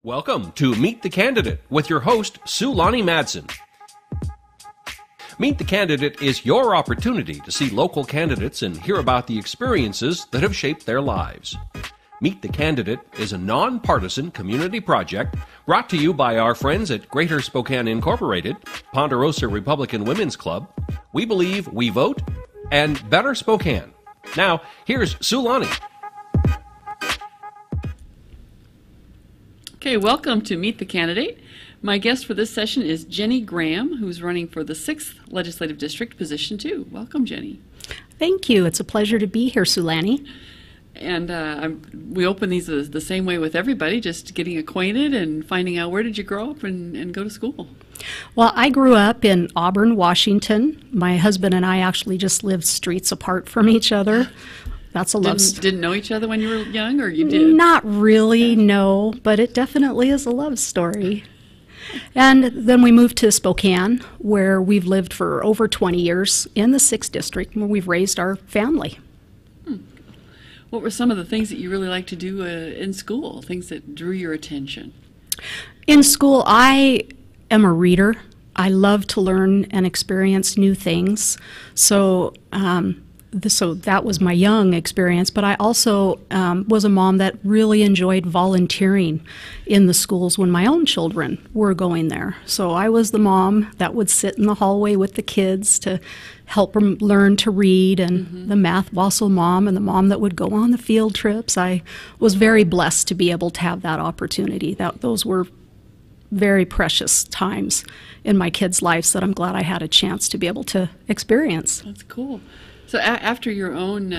Welcome to Meet the Candidate with your host, Sulani Madsen. Meet the Candidate is your opportunity to see local candidates and hear about the experiences that have shaped their lives. Meet the Candidate is a nonpartisan community project brought to you by our friends at Greater Spokane Incorporated, Ponderosa Republican Women's Club, We Believe, We Vote, and Better Spokane. Now, here's Sulani. Okay, welcome to Meet the Candidate. My guest for this session is Jenny Graham, who's running for the 6th Legislative District, Position 2. Welcome, Jenny. Thank you. It's a pleasure to be here, Sulani. And we open these the same way with everybody, just getting acquainted and finding out where did you grow up and go to school. Well, I grew up in Auburn, Washington. My husband and I actually just lived streets apart from each other. That's a love story. Didn't know each other when you were young, or you did? Not really, no, but it definitely is a love story. And then we moved to Spokane, where we've lived for over 20 years in the 6th District, where we've raised our family. What were some of the things that you really liked to do in school, things that drew your attention? In school, I am a reader. I love to learn and experience new things. So that was my young experience, but I also was a mom that really enjoyed volunteering in the schools when my own children were going there. So I was the mom that would sit in the hallway with the kids to help them learn to read, and the math wassail mom and the mom that would go on the field trips. I was very blessed to be able to have that opportunity. Those were very precious times in my kids' lives that I'm glad I had a chance to be able to experience. That's cool. So after your own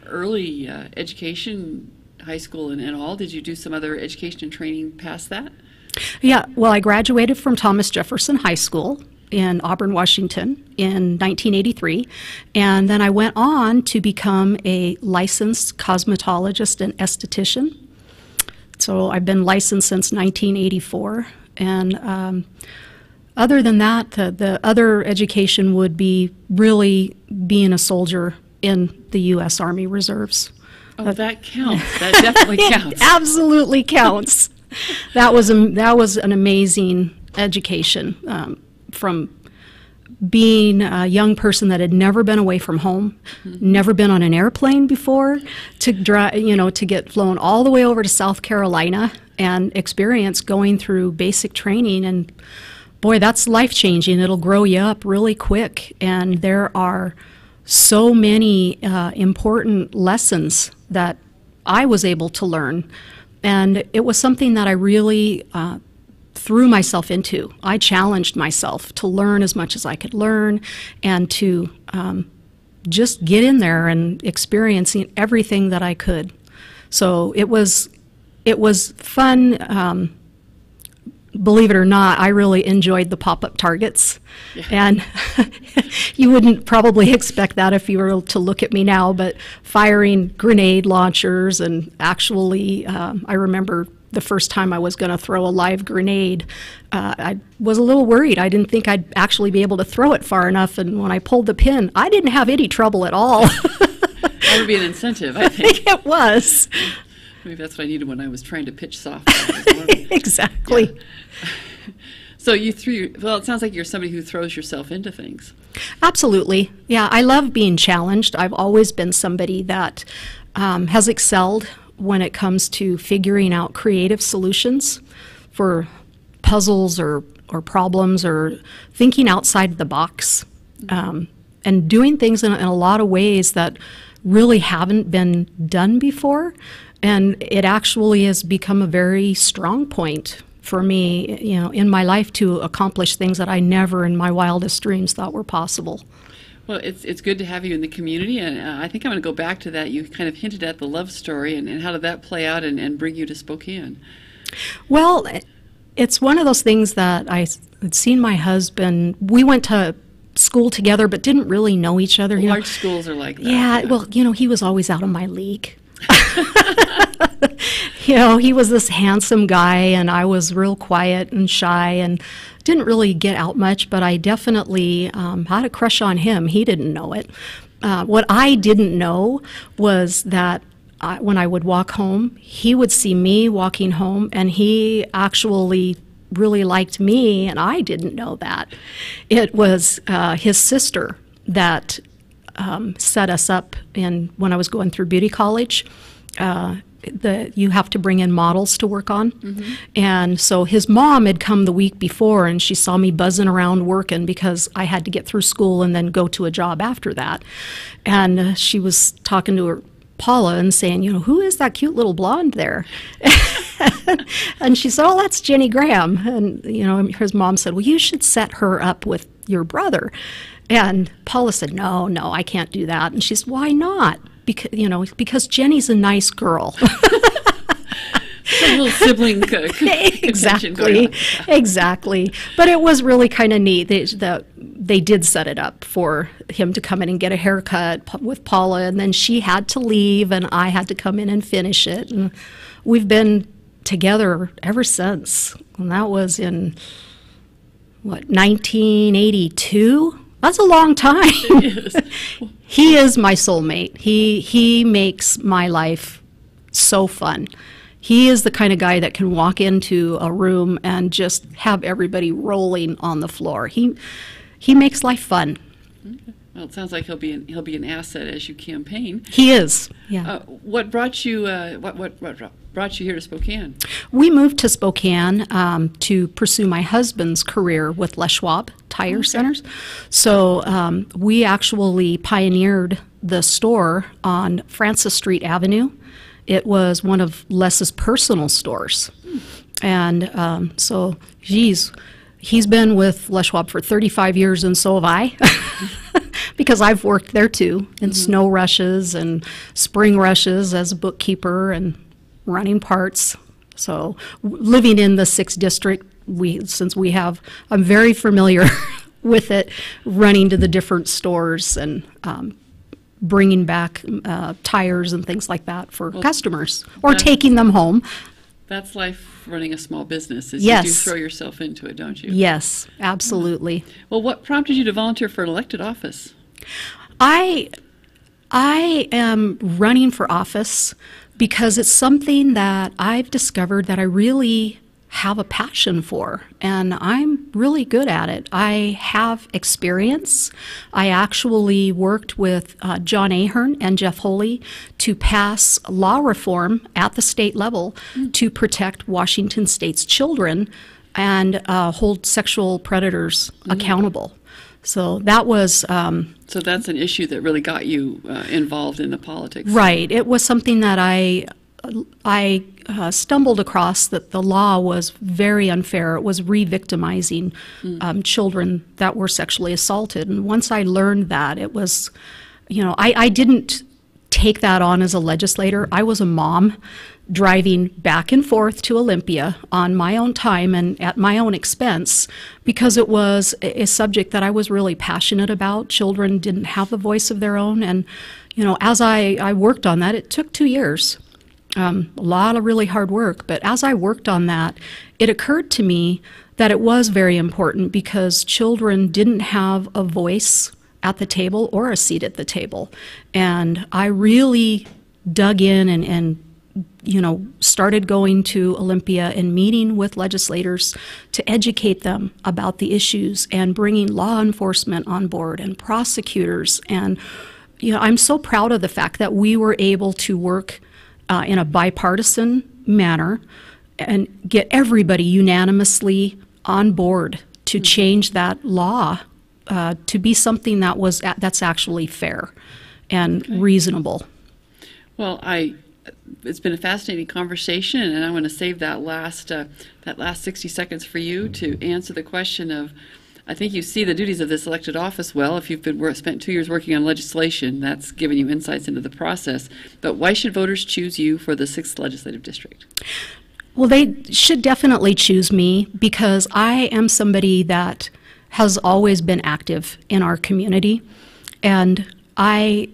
early education, high school and all, did you do some other education and training past that? Yeah, well, I graduated from Thomas Jefferson High School in Auburn, Washington in 1983, and then I went on to become a licensed cosmetologist and esthetician. So I've been licensed since 1984, and other than that, the other education would be really being a soldier in the U.S. Army Reserves. Oh, that counts. That definitely counts. It absolutely counts. That was an amazing education, from being a young person that had never been away from home, never been on an airplane before, to get flown all the way over to South Carolina and experience going through basic training. And boy, that's life-changing. It'll grow you up really quick, and there are so many important lessons that I was able to learn, and it was something that I really threw myself into. I challenged myself to learn as much as I could learn, and to just get in there and experiencing everything that I could. So it was fun. Believe it or not, I really enjoyed the pop-up targets. Yeah. And you wouldn't probably expect that if you were to look at me now, but firing grenade launchers, and actually, I remember the first time I was going to throw a live grenade, I was a little worried. I didn't think I'd actually be able to throw it far enough, and when I pulled the pin, I didn't have any trouble at all. That would be an incentive, I think. It was. Maybe that's what I needed when I was trying to pitch softball. Exactly. Yeah. So well, it sounds like you're somebody who throws yourself into things. Absolutely. Yeah, I love being challenged. I've always been somebody that has excelled when it comes to figuring out creative solutions for puzzles or problems, or thinking outside the box, and doing things in a lot of ways that really haven't been done before. And it actually has become a very strong point for me, in my life, to accomplish things that I never in my wildest dreams thought were possible. Well, it's good to have you in the community, and I think I'm going to go back to that. You kind of hinted at the love story, and how did that play out and bring you to Spokane? Well, it's one of those things that I had seen my husband. We went to school together, but didn't really know each other. Large schools are like that. Yeah, well, he was always out of my league. He was this handsome guy, and I was real quiet and shy and didn't really get out much, but I definitely had a crush on him. He didn't know it. What I didn't know was that when I would walk home, he would see me walking home, and he actually really liked me, and I didn't know that. It was his sister that set us up when I was going through beauty college. You have to bring in models to work on. And so his mom had come the week before, and she saw me buzzing around working because I had to get through school and then go to a job after that. And she was talking to her Paula and saying, who is that cute little blonde there? And she said, oh, that's Jenny Graham. And, his mom said, well, you should set her up with your brother. And Paula said, no, I can't do that. And she said, why not? Because Jenny's a nice girl. A little sibling contention going on. Exactly. But it was really kind of neat. They did set it up for him to come in and get a haircut with Paula, and then she had to leave, and I had to come in and finish it. And we've been together ever since. And that was in, 1982? That's a long time. It is. He is my soulmate. He makes my life so fun. He is the kind of guy that can walk into a room and just have everybody rolling on the floor. He makes life fun. Okay. Well, it sounds like he'll be an asset as you campaign. He is. Yeah. What brought you what brought you here to Spokane? We moved to Spokane to pursue my husband's career with Les Schwab Tire Centers. So we actually pioneered the store on Francis Street Avenue. It was one of Les's personal stores. And so, he's been with Les Schwab for 35 years, and so have I, because I've worked there too, in snow rushes and spring rushes as a bookkeeper and running parts. So living in the 6th District, I'm very familiar with it, running to the different stores and bringing back tires and things like that for customers, or taking them home. That's life running a small business, is Yes. you do throw yourself into it, don't you? Yes, absolutely. Well, what prompted you to volunteer for an elected office? I am running for office because it's something that I've discovered that I really have a passion for, and I'm really good at it. I have experience. I actually worked with John Ahern and Jeff Holey to pass law reform at the state level to protect Washington State's children and hold sexual predators accountable. So that was... so that's an issue that really got you involved in the politics. Right. It was something that I stumbled across, that the law was very unfair. It was re-victimizing children that were sexually assaulted. And once I learned that, it was, I didn't take that on as a legislator. I was a mom driving back and forth to Olympia on my own time and at my own expense, because it was a subject that I was really passionate about. Children didn't have a voice of their own. And, as I worked on that, it took 2 years. A lot of really hard work, but as I worked on that, it occurred to me that it was very important because children didn't have a voice at the table or a seat at the table. And I really dug in and started going to Olympia and meeting with legislators to educate them about the issues and bringing law enforcement on board and prosecutors. And, I'm so proud of the fact that we were able to work in a bipartisan manner and get everybody unanimously on board to change that law to be something that's actually fair and reasonable. Well, it's been a fascinating conversation, and I want to save that last 60 seconds for you to answer the question of, I think you see the duties of this elected office well. If you've spent 2 years working on legislation, that's given you insights into the process. But why should voters choose you for the 6th Legislative District? Well, they should definitely choose me because I am somebody that has always been active in our community. And I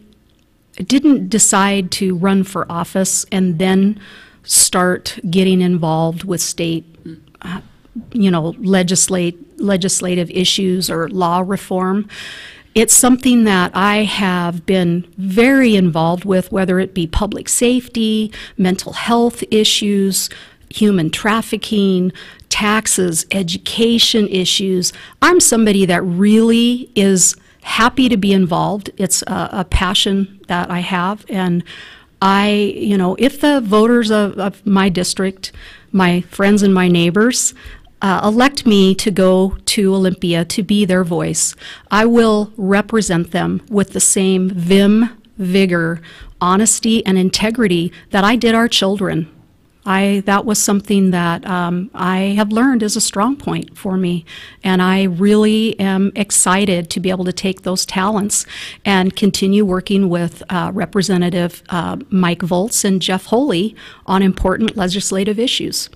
didn't decide to run for office and then start getting involved with state legislative issues or law reform. It's something that I have been very involved with, whether it be public safety, mental health issues, human trafficking, taxes, education issues. I'm somebody that really is happy to be involved. It's a passion that I have, and if the voters of my district, my friends and my neighbors, elect me to go to Olympia to be their voice, I will represent them with the same vim, vigor, honesty, and integrity that I did our children. That was something that I have learned is a strong point for me, and I really am excited to be able to take those talents and continue working with Representative Mike Volz and Jeff Holy on important legislative issues.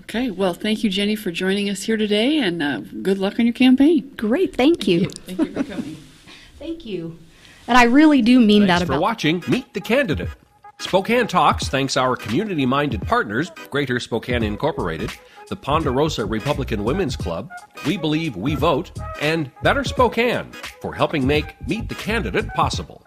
Okay, well, thank you, Jenny, for joining us here today, and good luck on your campaign. Great, thank you. Thank you for coming. Thank you. And I really do mean that Thanks about... for watching Meet the Candidate. Spokane Talks thanks our community-minded partners, Greater Spokane Incorporated, the Ponderosa Republican Women's Club, We Believe We Vote, and Better Spokane for helping make Meet the Candidate possible.